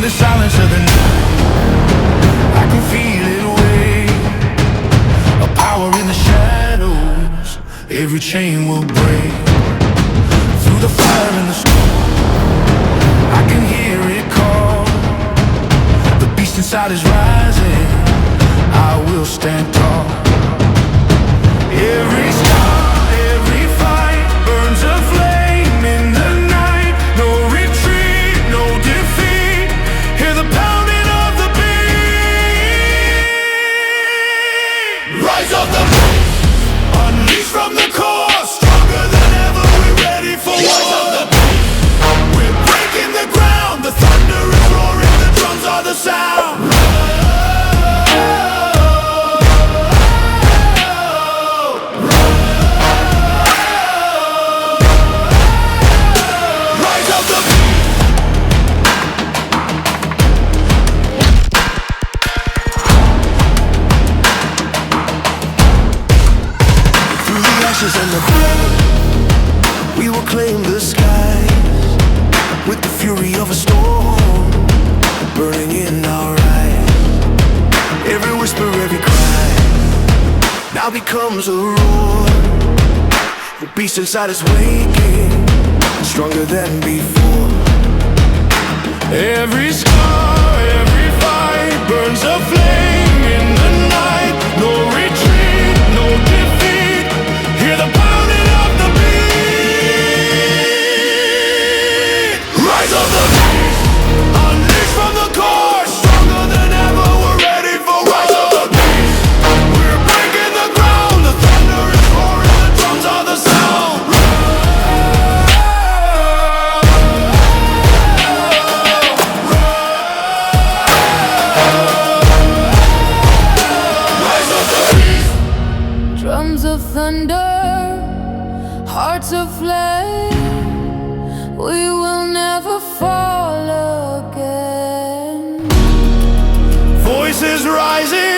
the silence of the night, I can feel it wake. A power in the shadows, every chain will break. Through the fire and the storm, I can hear it call. The beast inside is rising, I will stand tall. Every star, every fight burns a flame in the night. No retreat, no defeat. Hear the pounding of the beat. Rise of the beast, unleashed from the core. Stronger than ever, we're ready for rise of the beast. We're breaking the ground, the thunder is roaring, the drums are the sound. And the blood, we will claim the skies with the fury of a storm burning in our eyes. Every whisper, every cry now becomes a roar. The beast inside is waking, stronger than before. Every scar, every fight burns a flame in the night. No retreat, no defeat. Hear the pounding of the beat. Rise of the beast, unleashed from the core. Stronger than ever, we're ready for rise of the beast. We're breaking the ground, the thunder is roaring, the drums are the sound. Rise of the beast. Drums of thunder, hearts of flame, we will never fall again. Voices rising,